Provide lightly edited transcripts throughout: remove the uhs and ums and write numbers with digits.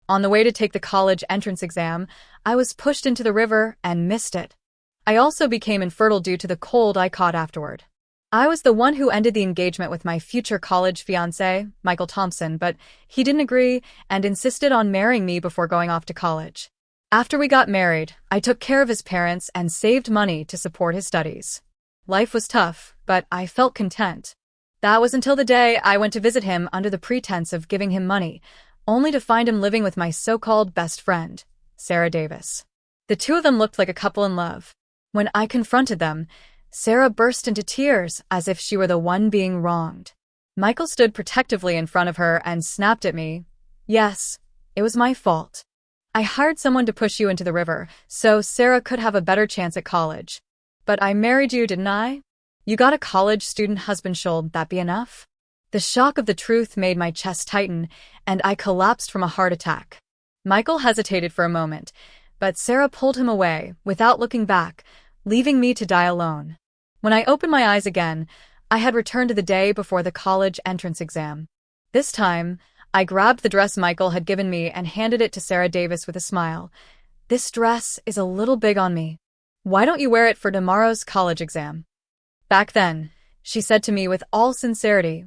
On the way to take the college entrance exam, I was pushed into the river and missed it. I also became infertile due to the cold I caught afterward. I was the one who ended the engagement with my future college fiancé, Michael Thompson, but he didn't agree and insisted on marrying me before going off to college. After we got married, I took care of his parents and saved money to support his studies. Life was tough, but I felt content. That was until the day I went to visit him under the pretense of giving him money, only to find him living with my so-called best friend, Sarah Davis. The two of them looked like a couple in love. When I confronted them, Sarah burst into tears as if she were the one being wronged. Michael stood protectively in front of her and snapped at me. Yes, it was my fault. I hired someone to push you into the river so Sarah could have a better chance at college. But I married you, didn't I? You got a college student husband, should that be enough? The shock of the truth made my chest tighten, and I collapsed from a heart attack. Michael hesitated for a moment, but Sarah pulled him away without looking back, leaving me to die alone. When I opened my eyes again, I had returned to the day before the college entrance exam. This time, I grabbed the dress Michael had given me and handed it to Sarah Davis with a smile. This dress is a little big on me. Why don't you wear it for tomorrow's college exam? Back then, she said to me with all sincerity,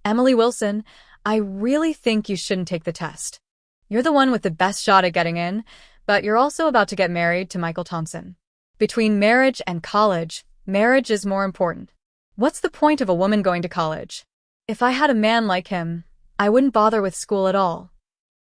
Emily Wilson, I really think you shouldn't take the test. You're the one with the best shot at getting in, but you're also about to get married to Michael Thompson. Between marriage and college, marriage is more important. What's the point of a woman going to college? If I had a man like him, I wouldn't bother with school at all.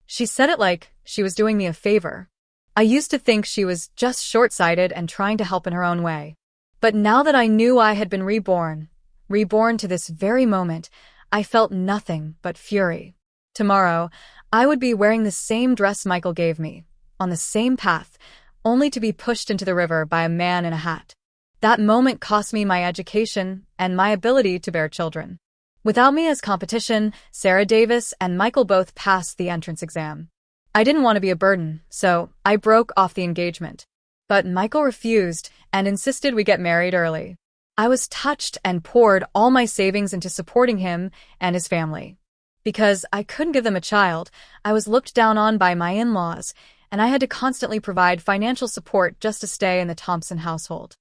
She said it like she was doing me a favor. I used to think she was just short-sighted and trying to help in her own way. But now that I knew I had been reborn to this very moment, I felt nothing but fury. Tomorrow, I would be wearing the same dress Michael gave me, on the same path, only to be pushed into the river by a man in a hat. That moment cost me my education and my ability to bear children. Without me as competition, Sarah Davis and Michael both passed the entrance exam. I didn't want to be a burden, so I broke off the engagement. But Michael refused and insisted we get married early. I was touched and poured all my savings into supporting him and his family. Because I couldn't give them a child, I was looked down on by my in-laws, and I had to constantly provide financial support just to stay in the Thompson household.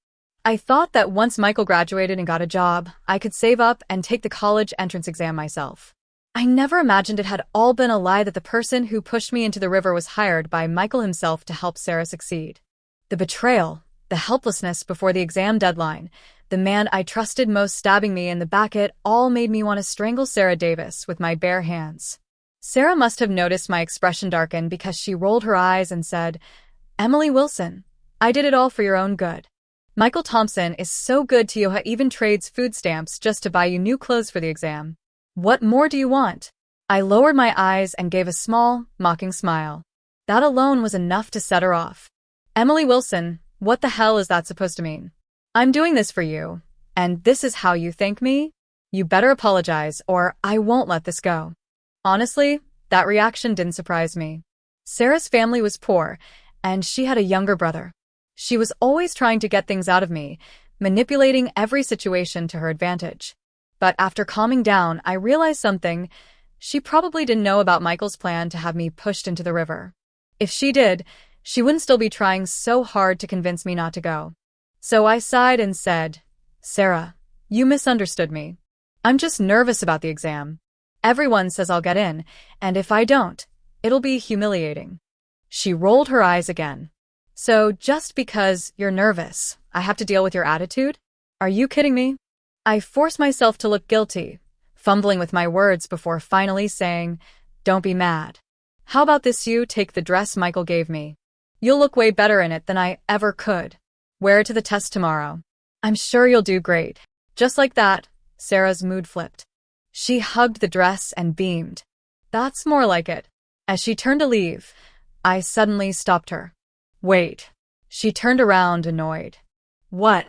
I thought that once Michael graduated and got a job, I could save up and take the college entrance exam myself. I never imagined it had all been a lie, that the person who pushed me into the river was hired by Michael himself to help Sarah succeed. The betrayal, the helplessness before the exam deadline, the man I trusted most stabbing me in the back, it all made me want to strangle Sarah Davis with my bare hands. Sarah must have noticed my expression darken because she rolled her eyes and said, Emily Wilson, I did it all for your own good. Michael Thompson is so good to you, he even trades food stamps just to buy you new clothes for the exam. What more do you want? I lowered my eyes and gave a small, mocking smile. That alone was enough to set her off. Emily Wilson, what the hell is that supposed to mean? I'm doing this for you, and this is how you thank me? You better apologize or I won't let this go. Honestly, that reaction didn't surprise me. Sarah's family was poor, and she had a younger brother. She was always trying to get things out of me, manipulating every situation to her advantage. But after calming down, I realized something. She probably didn't know about Michael's plan to have me pushed into the river. If she did, she wouldn't still be trying so hard to convince me not to go. So I sighed and said, Sarah, you misunderstood me. I'm just nervous about the exam. Everyone says I'll get in, and if I don't, it'll be humiliating. She rolled her eyes again. So just because you're nervous, I have to deal with your attitude? Are you kidding me? I forced myself to look guilty, fumbling with my words before finally saying, Don't be mad. How about this, you take the dress Michael gave me. You'll look way better in it than I ever could. Wear it to the test tomorrow. I'm sure you'll do great. Just like that, Sarah's mood flipped. She hugged the dress and beamed. That's more like it. As she turned to leave, I suddenly stopped her. Wait. She turned around, annoyed. What?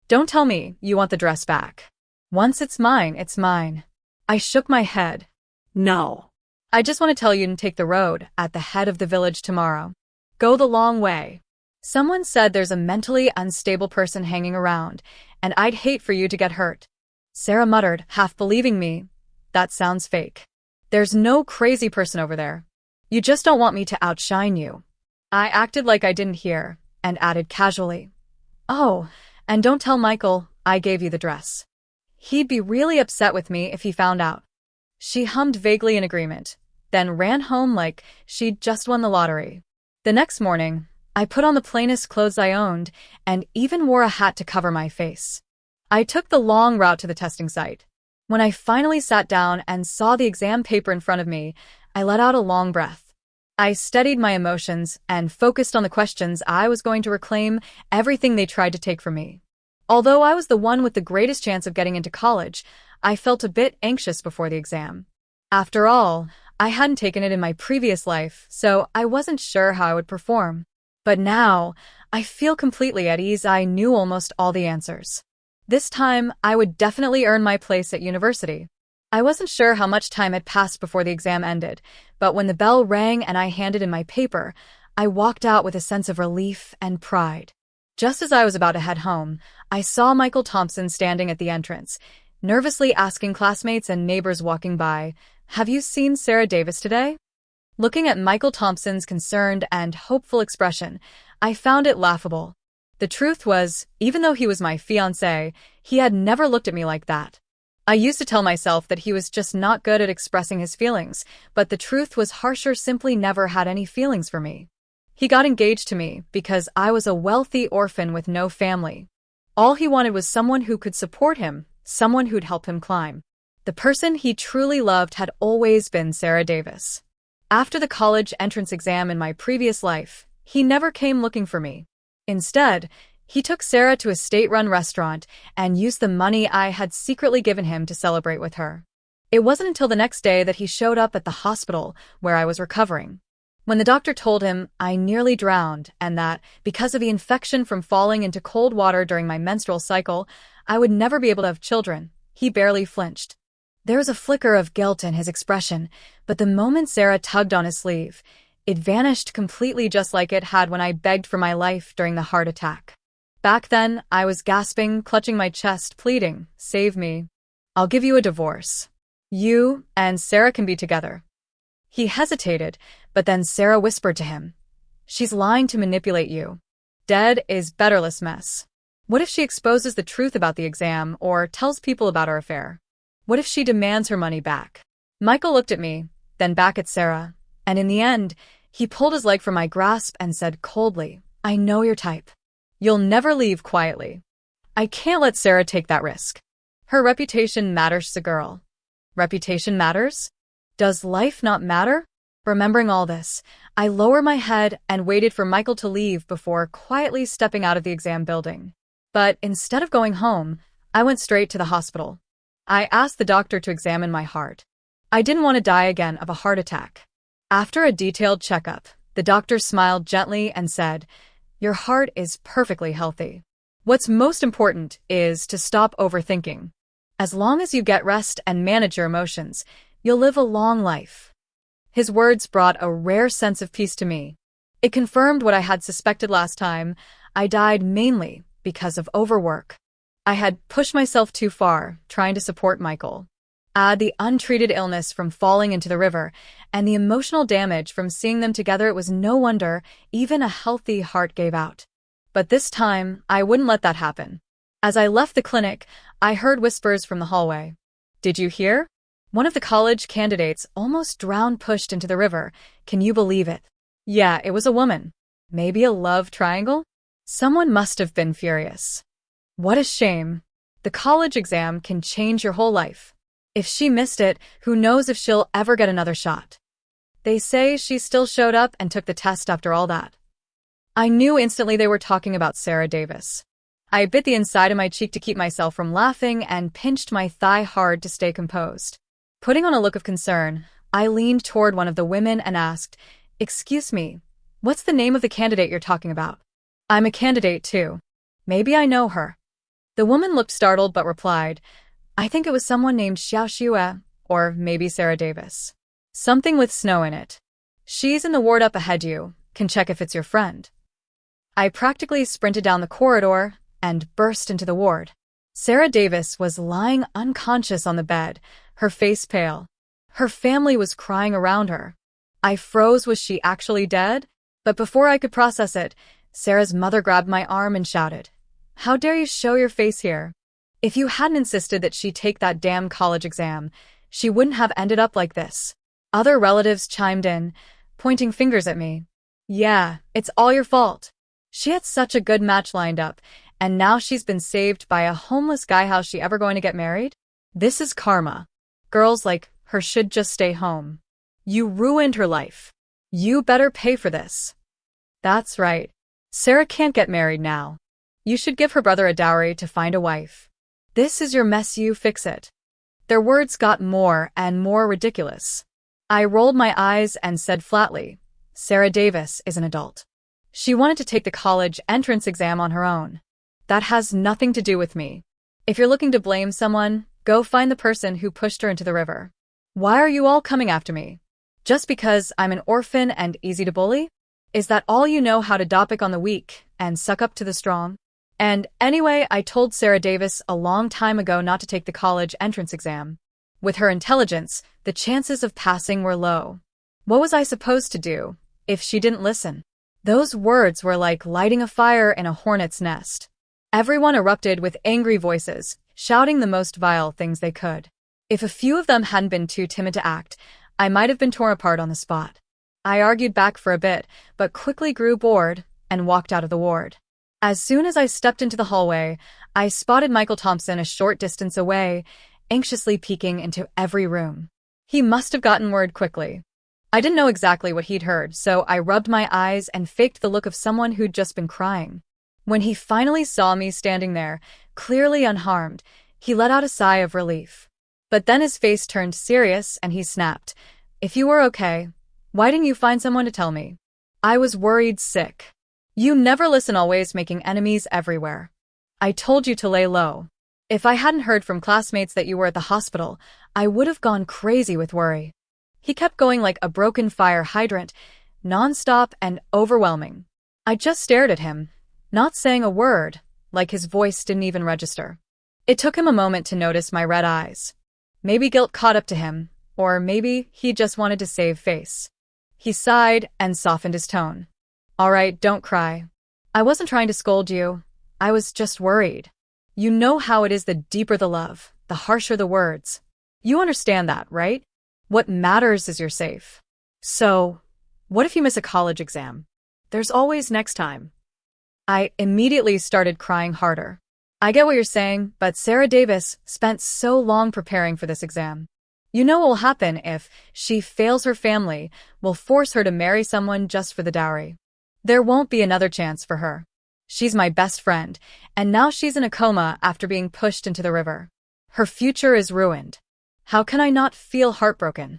Don't tell me you want the dress back. Once it's mine, it's mine. I shook my head. No. I just want to tell you to take the road at the head of the village tomorrow. Go the long way. Someone said there's a mentally unstable person hanging around, and I'd hate for you to get hurt. Sarah muttered, half believing me. That sounds fake. There's no crazy person over there. You just don't want me to outshine you. I acted like I didn't hear and added casually, "Oh, and don't tell Michael I gave you the dress. He'd be really upset with me if he found out." She hummed vaguely in agreement, then ran home like she'd just won the lottery. The next morning, I put on the plainest clothes I owned and even wore a hat to cover my face. I took the long route to the testing site. When I finally sat down and saw the exam paper in front of me, I let out a long breath. I steadied my emotions and focused on the questions I was going to reclaim everything they tried to take from me. Although I was the one with the greatest chance of getting into college, I felt a bit anxious before the exam. After all, I hadn't taken it in my previous life, so I wasn't sure how I would perform. But now, I feel completely at ease. I knew almost all the answers. This time, I would definitely earn my place at university. I wasn't sure how much time had passed before the exam ended, but when the bell rang and I handed in my paper, I walked out with a sense of relief and pride. Just as I was about to head home, I saw Michael Thompson standing at the entrance, nervously asking classmates and neighbors walking by, "Have you seen Sarah Davis today?" Looking at Michael Thompson's concerned and hopeful expression, I found it laughable. The truth was, even though he was my fiancé, he had never looked at me like that. I used to tell myself that he was just not good at expressing his feelings, but the truth was Harsher simply never had any feelings for me. He got engaged to me because I was a wealthy orphan with no family. All he wanted was someone who could support him, someone who'd help him climb. The person he truly loved had always been Sarah Davis. After the college entrance exam in my previous life, he never came looking for me. Instead, he took Sarah to a state-run restaurant and used the money I had secretly given him to celebrate with her. It wasn't until the next day that he showed up at the hospital where I was recovering. When the doctor told him I nearly drowned and that, because of the infection from falling into cold water during my menstrual cycle, I would never be able to have children, he barely flinched. There was a flicker of guilt in his expression, but the moment Sarah tugged on his sleeve, it vanished completely just like it had when I begged for my life during the heart attack. Back then, I was gasping, clutching my chest, pleading, "Save me. I'll give you a divorce. You and Sarah can be together." He hesitated, but then Sarah whispered to him, "She's lying to manipulate you. Dead is betterless mess. What if she exposes the truth about the exam or tells people about our affair? What if she demands her money back?" Michael looked at me, then back at Sarah, and in the end, he pulled his leg from my grasp and said coldly, "I know your type. You'll never leave quietly. I can't let Sarah take that risk. Her reputation matters, girl." Reputation matters? Does life not matter? Remembering all this, I lowered my head and waited for Michael to leave before quietly stepping out of the exam building. But instead of going home, I went straight to the hospital. I asked the doctor to examine my heart. I didn't want to die again of a heart attack. After a detailed checkup, the doctor smiled gently and said, "Your heart is perfectly healthy. What's most important is to stop overthinking. As long as you get rest and manage your emotions, you'll live a long life." His words brought a rare sense of peace to me. It confirmed what I had suspected last time. I died mainly because of overwork. I had pushed myself too far, trying to support Michael. Add the untreated illness from falling into the river, and the emotional damage from seeing them together, it was no wonder even a healthy heart gave out. But this time, I wouldn't let that happen. As I left the clinic, I heard whispers from the hallway. "Did you hear? One of the college candidates almost drowned pushed into the river. Can you believe it?" Yeah, it was a woman. Maybe a love triangle? Someone must have been furious. What a shame. The college exam can change your whole life. If she missed it, who knows if she'll ever get another shot. They say she still showed up and took the test after all that. I knew instantly they were talking about Sarah Davis. I bit the inside of my cheek to keep myself from laughing and pinched my thigh hard to stay composed. Putting on a look of concern, I leaned toward one of the women and asked, "Excuse me, what's the name of the candidate you're talking about? I'm a candidate too. Maybe I know her." The woman looked startled but replied, "I think it was someone named Xiao Xue, or maybe Sarah Davis. Something with snow in it. She's in the ward up ahead. You can check if it's your friend." I practically sprinted down the corridor and burst into the ward. Sarah Davis was lying unconscious on the bed, her face pale. Her family was crying around her. I froze. Was she actually dead? But before I could process it, Sarah's mother grabbed my arm and shouted, "How dare you show your face here? If you hadn't insisted that she take that damn college exam, she wouldn't have ended up like this." Other relatives chimed in, pointing fingers at me. "Yeah, it's all your fault. She had such a good match lined up, and now she's been saved by a homeless guy. How's she ever going to get married? This is karma. Girls like her should just stay home. You ruined her life. You better pay for this." That's right. Sarah can't get married now. You should give her brother a dowry to find a wife. This is your mess, you fix it. Their words got more and more ridiculous. I rolled my eyes and said flatly, Sarah Davis is an adult. She wanted to take the college entrance exam on her own. That has nothing to do with me. If you're looking to blame someone, go find the person who pushed her into the river. Why are you all coming after me? Just because I'm an orphan and easy to bully? Is that all you know, how to doppic on the weak and suck up to the strong? And anyway, I told Sarah Davis a long time ago not to take the college entrance exam. With her intelligence, the chances of passing were low. What was I supposed to do if she didn't listen? Those words were like lighting a fire in a hornet's nest. Everyone erupted with angry voices, shouting the most vile things they could. If a few of them hadn't been too timid to act, I might have been torn apart on the spot. I argued back for a bit, but quickly grew bored and walked out of the ward. As soon as I stepped into the hallway, I spotted Michael Thompson a short distance away, anxiously peeking into every room. He must have gotten word quickly. I didn't know exactly what he'd heard, so I rubbed my eyes and faked the look of someone who'd just been crying. When he finally saw me standing there, clearly unharmed, he let out a sigh of relief. But then his face turned serious and he snapped, "If you were okay, why didn't you find someone to tell me?" I was worried sick. You never listen, always making enemies everywhere. I told you to lay low. If I hadn't heard from classmates that you were at the hospital, I would have gone crazy with worry. He kept going like a broken fire hydrant, non-stop and overwhelming. I just stared at him, not saying a word, like his voice didn't even register. It took him a moment to notice my red eyes. Maybe guilt caught up to him, or maybe he just wanted to save face. He sighed and softened his tone. "All right, don't cry. I wasn't trying to scold you. I was just worried. You know how it is, the deeper the love, the harsher the words. You understand that, right? What matters is you're safe. So, what if you miss a college exam? There's always next time." I immediately started crying harder. I get what you're saying, but Sarah Davis spent so long preparing for this exam. You know what will happen if she fails? Her family will force her to marry someone just for the dowry. There won't be another chance for her. She's my best friend, and now she's in a coma after being pushed into the river. Her future is ruined. How can I not feel heartbroken?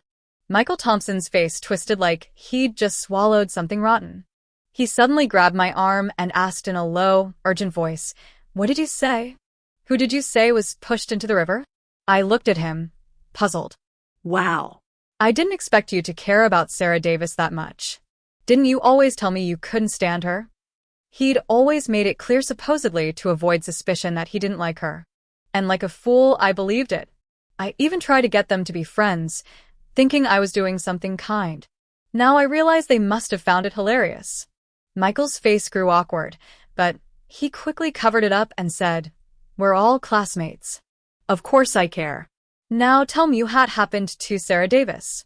Michael Thompson's face twisted like he'd just swallowed something rotten. He suddenly grabbed my arm and asked in a low, urgent voice, "What did you say? Who did you say was pushed into the river?" I looked at him, puzzled. Wow. I didn't expect you to care about Sarah Davis that much. Didn't you always tell me you couldn't stand her? He'd always made it clear, supposedly to avoid suspicion, that he didn't like her. And like a fool, I believed it. I even tried to get them to be friends, thinking I was doing something kind. Now I realize they must have found it hilarious. Michael's face grew awkward, but he quickly covered it up and said, "We're all classmates. Of course I care. Now tell me, what happened to Sarah Davis?"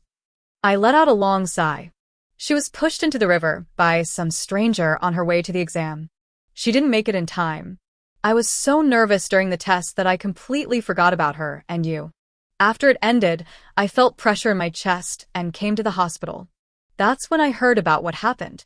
I let out a long sigh. She was pushed into the river by some stranger on her way to the exam. She didn't make it in time. I was so nervous during the test that I completely forgot about her and you. After it ended, I felt pressure in my chest and came to the hospital. That's when I heard about what happened.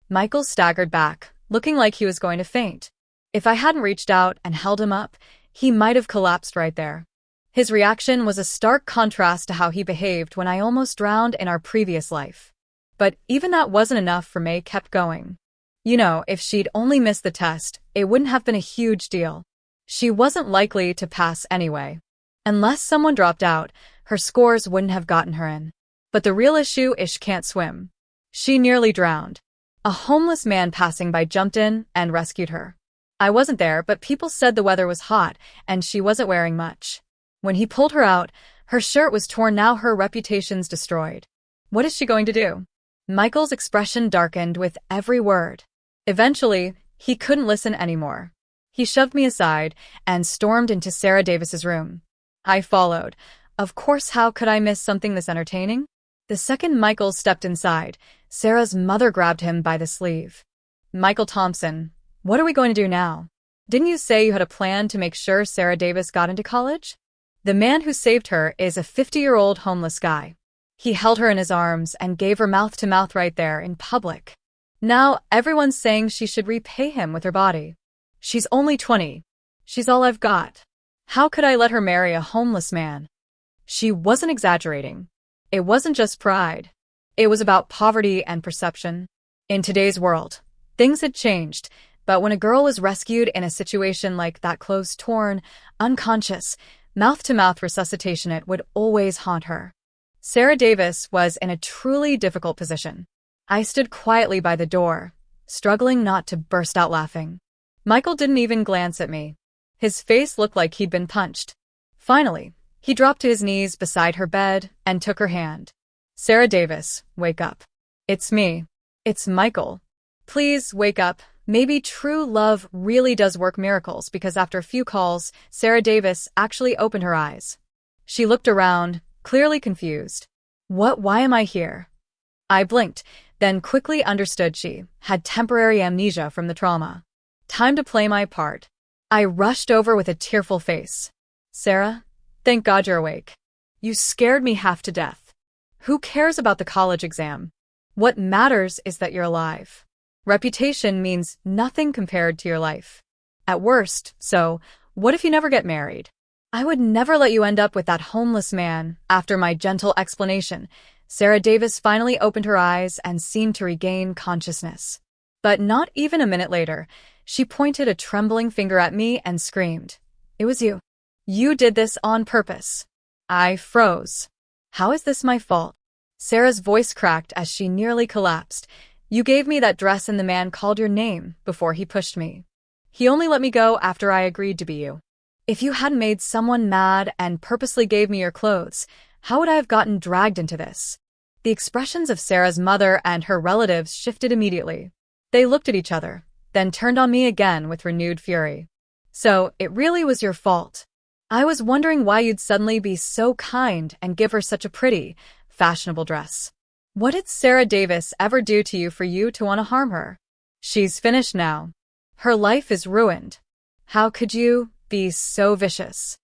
Michael staggered back, looking like he was going to faint. If I hadn't reached out and held him up, he might have collapsed right there. His reaction was a stark contrast to how he behaved when I almost drowned in our previous life. But even that wasn't enough for May. Kept going. You know, if she'd only missed the test, it wouldn't have been a huge deal. She wasn't likely to pass anyway. Unless someone dropped out, her scores wouldn't have gotten her in. But the real issue is she can't swim. She nearly drowned. A homeless man passing by jumped in and rescued her. I wasn't there, but people said the weather was hot and she wasn't wearing much. When he pulled her out, her shirt was torn. Now her reputation's destroyed. What is she going to do? Michael's expression darkened with every word. Eventually, he couldn't listen anymore. He shoved me aside and stormed into Sarah Davis's room. I followed. Of course, how could I miss something this entertaining? The second Michael stepped inside, Sarah's mother grabbed him by the sleeve. Michael Thompson, what are we going to do now? Didn't you say you had a plan to make sure Sarah Davis got into college? The man who saved her is a 50-year-old homeless guy. He held her in his arms and gave her mouth-to-mouth right there in public. Now everyone's saying she should repay him with her body. She's only 20. She's all I've got. How could I let her marry a homeless man? She wasn't exaggerating. It wasn't just pride. It was about poverty and perception. In today's world, things had changed, but when a girl was rescued in a situation like that, clothes torn, unconscious, mouth-to-mouth resuscitation, it would always haunt her. Sarah Davis was in a truly difficult position. I stood quietly by the door, struggling not to burst out laughing. Michael didn't even glance at me. His face looked like he'd been punched. Finally, he dropped to his knees beside her bed and took her hand. Sarah Davis, wake up. It's me. It's Michael. Please wake up. Maybe true love really does work miracles, because after a few calls, Sarah Davis actually opened her eyes. She looked around, clearly confused. Why am I here? I blinked, then quickly understood she had temporary amnesia from the trauma. Time to play my part. I rushed over with a tearful face. Sarah, thank God you're awake. You scared me half to death. Who cares about the college exam? What matters is that you're alive. Reputation means nothing compared to your life. At worst, so, what if you never get married? I would never let you end up with that homeless man. After my gentle explanation, Sarah Davis finally opened her eyes and seemed to regain consciousness. But not even a minute later, she pointed a trembling finger at me and screamed, "It was you. You did this on purpose." I froze. How is this my fault? Sarah's voice cracked as she nearly collapsed. You gave me that dress and the man called your name before he pushed me. He only let me go after I agreed to be you. If you hadn't made someone mad and purposely gave me your clothes, how would I have gotten dragged into this? The expressions of Sarah's mother and her relatives shifted immediately. They looked at each other, then turned on me again with renewed fury. So, it really was your fault. I was wondering why you'd suddenly be so kind and give her such a pretty, fashionable dress. What did Sarah Davis ever do to you for you to want to harm her? She's finished now. Her life is ruined. How could you be so vicious?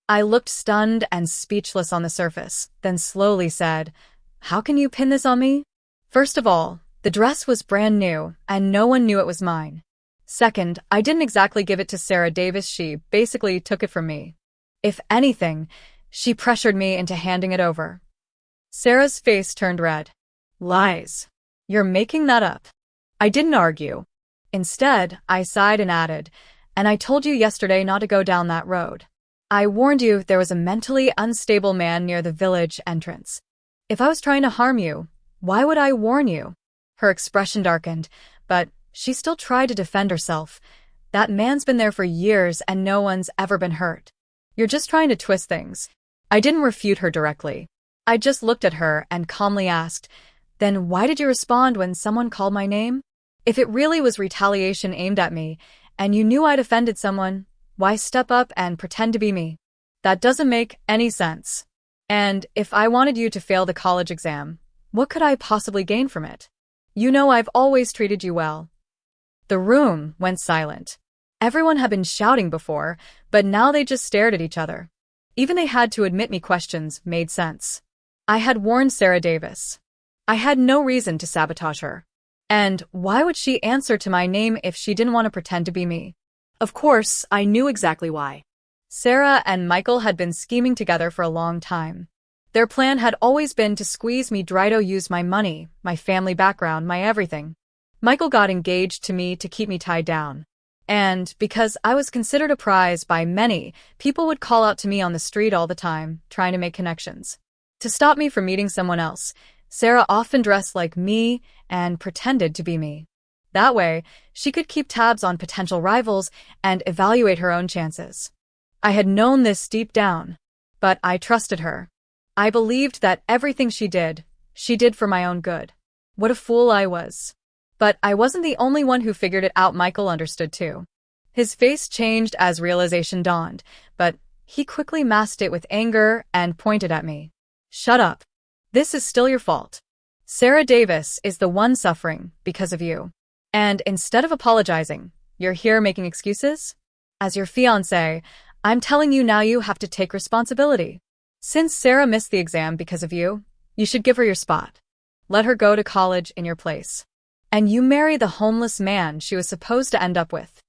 I looked stunned and speechless on the surface, then slowly said, How can you pin this on me? First of all, the dress was brand new, and no one knew it was mine. Second, I didn't exactly give it to Sarah Davis, she basically took it from me. If anything, she pressured me into handing it over. Sarah's face turned red. Lies. You're making that up. I didn't argue. Instead, I sighed and added, and I told you yesterday not to go down that road. I warned you there was a mentally unstable man near the village entrance. If I was trying to harm you, why would I warn you? Her expression darkened, but she still tried to defend herself. That man's been there for years and no one's ever been hurt. You're just trying to twist things. I didn't refute her directly. I just looked at her and calmly asked, Then why did you respond when someone called my name? If it really was retaliation aimed at me, and you knew I'd offended someone, why step up and pretend to be me? That doesn't make any sense. And if I wanted you to fail the college exam, what could I possibly gain from it? You know I've always treated you well. The room went silent. Everyone had been shouting before, but now they just stared at each other. Even they had to admit me questions made sense. I had warned Sarah Davis. I had no reason to sabotage her. And why would she answer to my name if she didn't want to pretend to be me? Of course, I knew exactly why. Sarah and Michael had been scheming together for a long time. Their plan had always been to squeeze me dry to use my money, my family background, my everything. Michael got engaged to me to keep me tied down. And because I was considered a prize by many, people would call out to me on the street all the time, trying to make connections. To stop me from meeting someone else, Sarah often dressed like me and pretended to be me. That way, she could keep tabs on potential rivals and evaluate her own chances. I had known this deep down, but I trusted her. I believed that everything she did, She did for my own good. What a fool I was. But I wasn't the only one who figured it out. Michael understood too. His face changed as realization dawned, but he quickly masked it with anger and pointed at me. Shut up. This is still your fault. Sarah Davis is the one suffering because of you. And instead of apologizing, you're here making excuses? As your fiancé, I'm telling you now you have to take responsibility. Since Sarah missed the exam because of you, you should give her your spot. Let her go to college in your place. And you marry the homeless man she was supposed to end up with.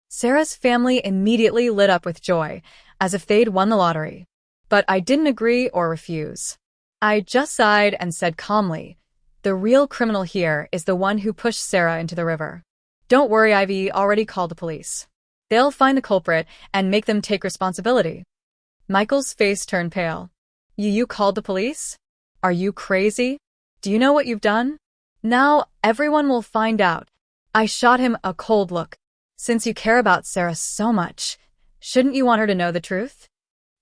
Sarah's family immediately lit up with joy, as if they'd won the lottery. But I didn't agree or refuse. I just sighed and said calmly, the real criminal here is the one who pushed Sarah into the river. Don't worry, Ivy already called the police. They'll find the culprit and make them take responsibility. Michael's face turned pale. You called the police? Are you crazy? Do you know what you've done? Now everyone will find out. I shot him a cold look. Since you care about Sarah so much, shouldn't you want her to know the truth?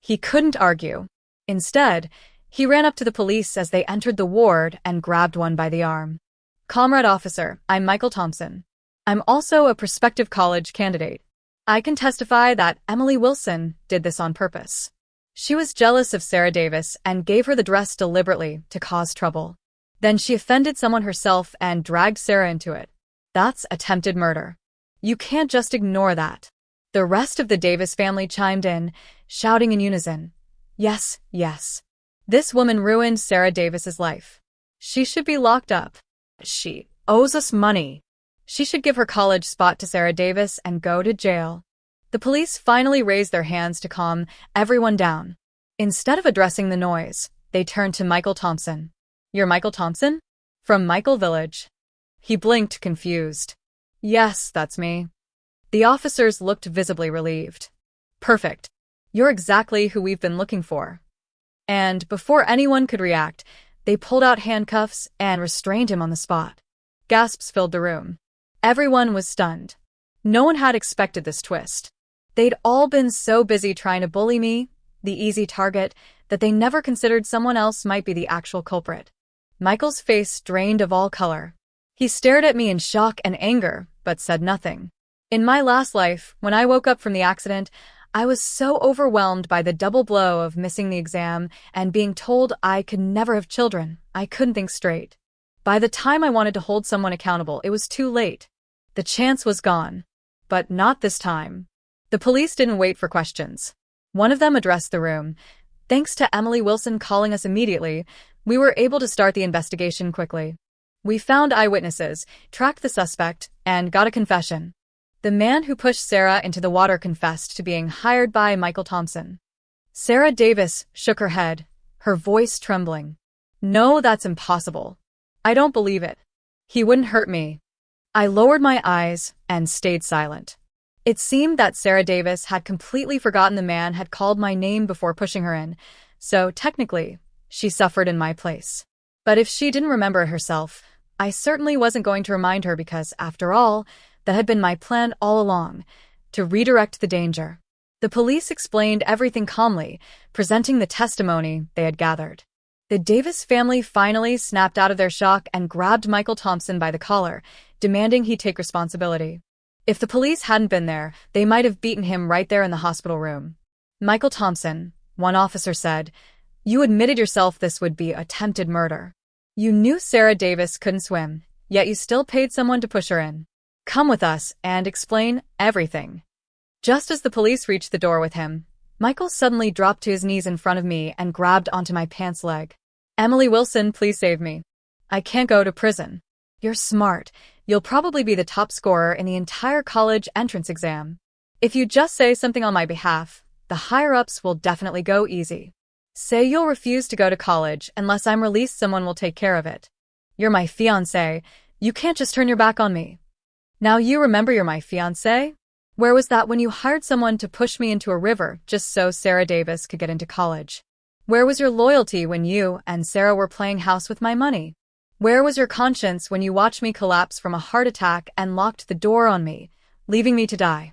He couldn't argue. Instead, he ran up to the police as they entered the ward and grabbed one by the arm. Comrade officer, I'm Michael Thompson. I'm also a prospective college candidate. I can testify that Emily Wilson did this on purpose. She was jealous of Sarah Davis and gave her the dress deliberately to cause trouble. Then she offended someone herself and dragged Sarah into it. That's attempted murder. You can't just ignore that. The rest of the Davis family chimed in, shouting in unison, yes, yes. This woman ruined Sarah Davis's life. She should be locked up. She owes us money. She should give her college spot to Sarah Davis and go to jail. The police finally raised their hands to calm everyone down. Instead of addressing the noise, they turned to Michael Thompson. You're Michael Thompson? From Michael Village. He blinked, confused. Yes, that's me. The officers looked visibly relieved. Perfect. You're exactly who we've been looking for. And before anyone could react, they pulled out handcuffs and restrained him on the spot. Gasps filled the room. Everyone was stunned. No one had expected this twist. They'd all been so busy trying to bully me, the easy target, that they never considered someone else might be the actual culprit. Michael's face drained of all color. He stared at me in shock and anger, but said nothing. In my last life, when I woke up from the accident, I was so overwhelmed by the double blow of missing the exam and being told I could never have children, I couldn't think straight. By the time I wanted to hold someone accountable, it was too late. The chance was gone. But not this time. The police didn't wait for questions. One of them addressed the room. Thanks to Emily Wilson calling us immediately, we were able to start the investigation quickly. We found eyewitnesses, tracked the suspect, and got a confession. The man who pushed Sarah into the water confessed to being hired by Michael Thompson. Sarah Davis shook her head, her voice trembling. No, that's impossible. I don't believe it. He wouldn't hurt me. I lowered my eyes and stayed silent. It seemed that Sarah Davis had completely forgotten the man had called my name before pushing her in, so technically, she suffered in my place. But if she didn't remember herself, I certainly wasn't going to remind her because, after all, that had been my plan all along, to redirect the danger. The police explained everything calmly, presenting the testimony they had gathered. The Davis family finally snapped out of their shock and grabbed Michael Thompson by the collar, demanding he take responsibility. If the police hadn't been there, they might have beaten him right there in the hospital room. Michael Thompson, one officer said, you admitted yourself this would be attempted murder. You knew Sarah Davis couldn't swim, yet you still paid someone to push her in. Come with us and explain everything. Just as the police reached the door with him, Michael suddenly dropped to his knees in front of me and grabbed onto my pants leg. Emily Wilson, please save me. I can't go to prison. You're smart. You'll probably be the top scorer in the entire college entrance exam. If you just say something on my behalf, the higher-ups will definitely go easy. Say you'll refuse to go to college unless I'm released, someone will take care of it. You're my fiancé. You can't just turn your back on me. Now you remember you're my fiancé? Where was that when you hired someone to push me into a river just so Sarah Davis could get into college? Where was your loyalty when you and Sarah were playing house with my money? Where was your conscience when you watched me collapse from a heart attack and locked the door on me, leaving me to die?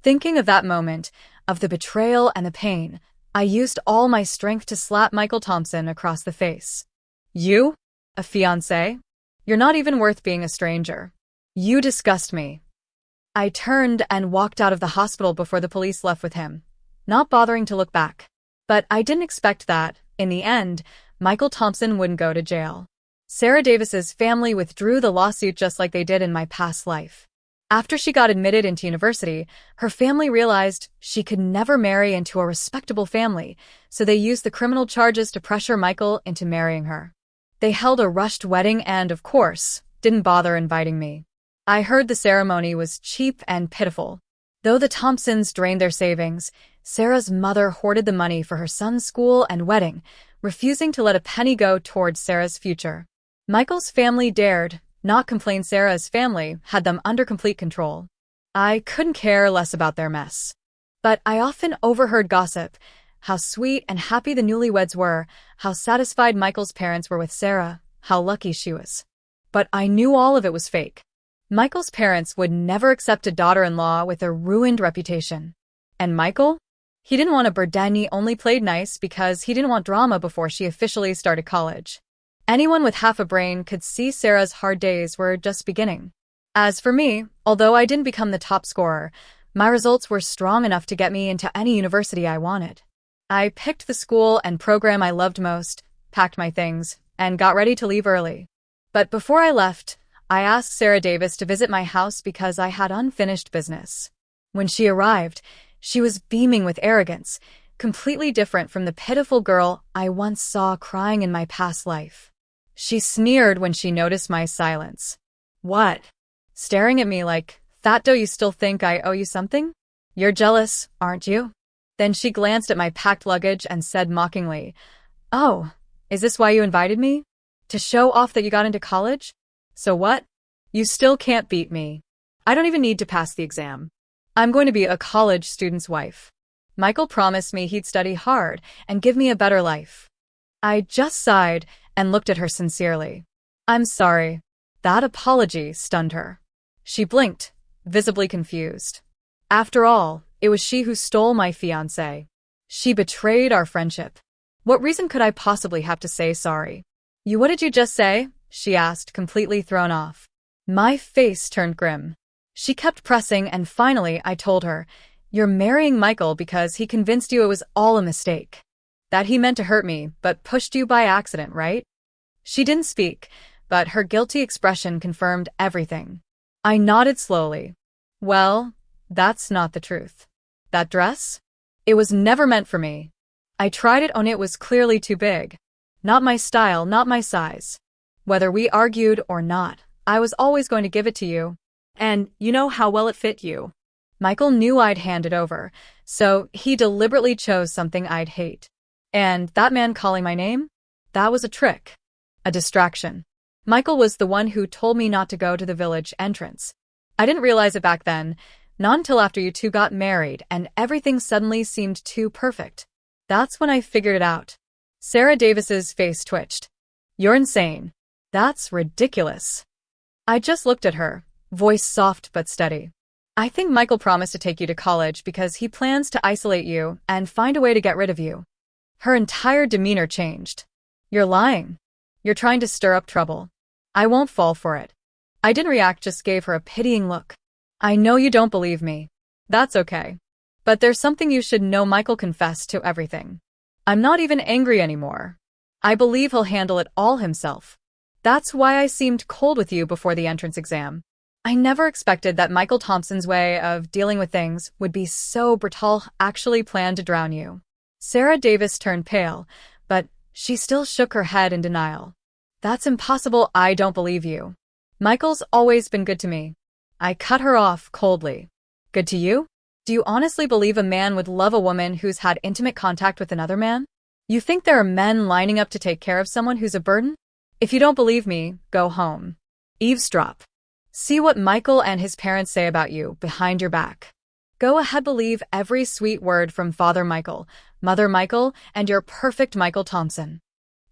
Thinking of that moment, of the betrayal and the pain, I used all my strength to slap Michael Thompson across the face. You? A fiancé? You're not even worth being a stranger. You disgust me. I turned and walked out of the hospital before the police left with him, not bothering to look back. But I didn't expect that, in the end, Michael Thompson wouldn't go to jail. Sarah Davis's family withdrew the lawsuit just like they did in my past life. After she got admitted into university, her family realized she could never marry into a respectable family, so they used the criminal charges to pressure Michael into marrying her. They held a rushed wedding and, of course, didn't bother inviting me. I heard the ceremony was cheap and pitiful. Though the Thompsons drained their savings, Sarah's mother hoarded the money for her son's school and wedding, refusing to let a penny go towards Sarah's future. Michael's family dared not complain. Sarah's family had them under complete control. I couldn't care less about their mess. But I often overheard gossip, how sweet and happy the newlyweds were, how satisfied Michael's parents were with Sarah, how lucky she was. But I knew all of it was fake. Michael's parents would never accept a daughter-in-law with a ruined reputation. And Michael? He didn't want a Burdeni, only played nice because he didn't want drama before she officially started college. Anyone with half a brain could see Sarah's hard days were just beginning. As for me, although I didn't become the top scorer, my results were strong enough to get me into any university I wanted. I picked the school and program I loved most, packed my things, and got ready to leave early. But before I left, I asked Sarah Davis to visit my house because I had unfinished business. When she arrived, she was beaming with arrogance, completely different from the pitiful girl I once saw crying in my past life. She sneered when she noticed my silence. What? Staring at me like, "That dough, you still think I owe you something? You're jealous, aren't you?" Then she glanced at my packed luggage and said mockingly, "Oh, is this why you invited me? To show off that you got into college? So what? You still can't beat me. I don't even need to pass the exam. I'm going to be a college student's wife." Michael promised me he'd study hard and give me a better life. I just sighed and looked at her sincerely. "I'm sorry." That apology stunned her. She blinked, visibly confused. After all, it was she who stole my fiancé. She betrayed our friendship. What reason could I possibly have to say sorry? What did you just say?" she asked, completely thrown off. My face turned grim. She kept pressing, and finally I told her, "You're marrying Michael because he convinced you it was all a mistake. That he meant to hurt me, but pushed you by accident, right?" She didn't speak, but her guilty expression confirmed everything. I nodded slowly. "Well, that's not the truth. That dress? It was never meant for me. I tried it on, it was clearly too big. Not my style, not my size. Whether we argued or not, I was always going to give it to you. And you know how well it fit you." Michael knew I'd hand it over, so he deliberately chose something I'd hate. And that man calling my name? That was a trick. A distraction. Michael was the one who told me not to go to the village entrance. I didn't realize it back then, not until after you two got married and everything suddenly seemed too perfect. That's when I figured it out. Sarah Davis's face twitched. "You're insane. That's ridiculous." I just looked at her, voice soft but steady. "I think Michael promised to take you to college because he plans to isolate you and find a way to get rid of you." Her entire demeanor changed. "You're lying. You're trying to stir up trouble. I won't fall for it." I didn't react, just gave her a pitying look. "I know you don't believe me. That's okay. But there's something you should know. Michael confessed to everything. I'm not even angry anymore. I believe he'll handle it all himself. That's why I seemed cold with you before the entrance exam. I never expected that Michael Thompson's way of dealing with things would be so brutal. Actually planned to drown you." Sarah Davis turned pale, but she still shook her head in denial. "That's impossible. I don't believe you. Michael's always been good to me." I cut her off coldly. "Good to you? Do you honestly believe a man would love a woman who's had intimate contact with another man? You think there are men lining up to take care of someone who's a burden? If you don't believe me, go home. Eavesdrop. See what Michael and his parents say about you behind your back. Go ahead, believe every sweet word from Father Michael, Mother Michael, and your perfect Michael Thompson."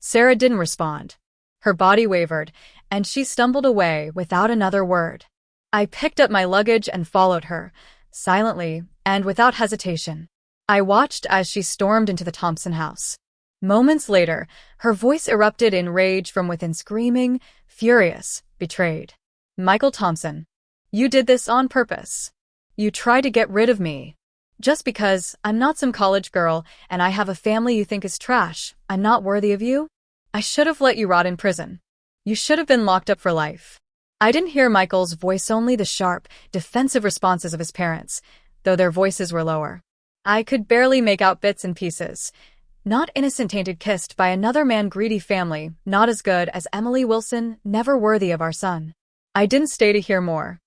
Sarah didn't respond. Her body wavered, and she stumbled away without another word. I picked up my luggage and followed her, silently and without hesitation. I watched as she stormed into the Thompson house. Moments later, her voice erupted in rage from within, screaming, furious, betrayed. Michael Thompson, you did this on purpose. You tried to get rid of me. Just because I'm not some college girl and I have a family you think is trash, I'm not worthy of you? I should have let you rot in prison. You should have been locked up for life. I didn't hear Michael's voice, only the sharp, defensive responses of his parents, though their voices were lower. I could barely make out bits and pieces. Not innocent, tainted, kissed by another man, greedy family, not as good as Emily Wilson, never worthy of our son. I didn't stay to hear more.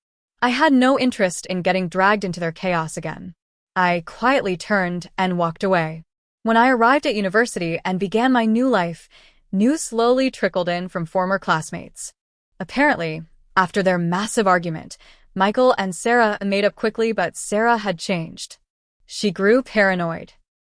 I had no interest in getting dragged into their chaos again. I quietly turned and walked away. When I arrived at university and began my new life, news slowly trickled in from former classmates. Apparently, after their massive argument, Michael and Sarah made up quickly, but Sarah had changed. She grew paranoid.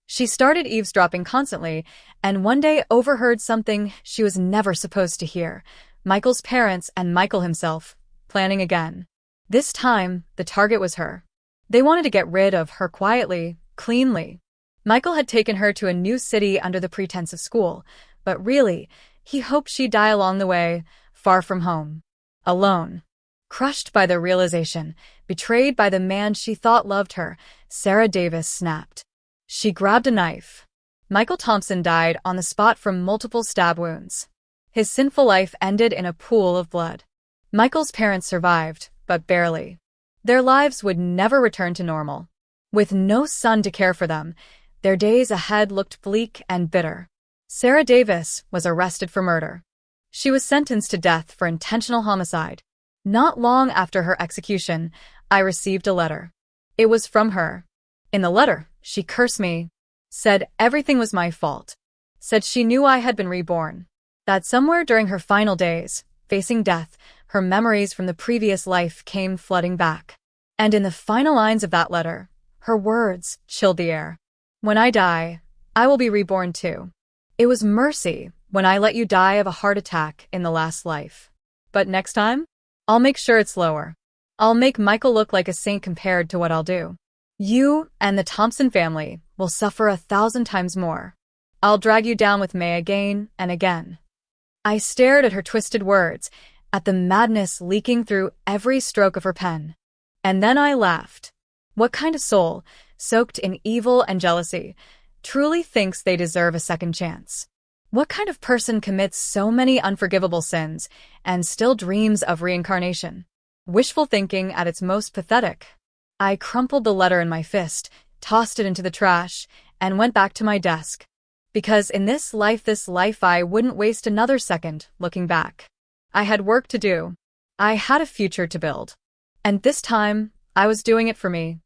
She started eavesdropping constantly, and one day overheard something she was never supposed to hear. Michael's parents and Michael himself, planning again. This time, the target was her. They wanted to get rid of her quietly, cleanly. Michael had taken her to a new city under the pretense of school, but really, he hoped she'd die along the way, far from home. Alone. Crushed by the realization, betrayed by the man she thought loved her, Sarah Davis snapped. She grabbed a knife. Michael Thompson died on the spot from multiple stab wounds. His sinful life ended in a pool of blood. Michael's parents survived, but barely. Their lives would never return to normal. With no son to care for them, their days ahead looked bleak and bitter. Sarah Davis was arrested for murder. She was sentenced to death for intentional homicide. Not long after her execution, I received a letter. It was from her. In the letter, she cursed me, said everything was my fault, said she knew I had been reborn, that somewhere during her final days, facing death, her memories from the previous life came flooding back. And in the final lines of that letter, her words chilled the air. When I die, I will be reborn too. It was mercy when I let you die of a heart attack in the last life. But next time, I'll make sure it's lower. I'll make Michael look like a saint compared to what I'll do. You and the Thompson family will suffer 1,000 times more. I'll drag you down with me again and again. I stared at her twisted words, at the madness leaking through every stroke of her pen. And then I laughed. What kind of soul, soaked in evil and jealousy, truly thinks they deserve a second chance? What kind of person commits so many unforgivable sins and still dreams of reincarnation? Wishful thinking at its most pathetic. I crumpled the letter in my fist, tossed it into the trash, and went back to my desk. Because in this life I wouldn't waste another second looking back. I had work to do. I had a future to build. And this time, I was doing it for me.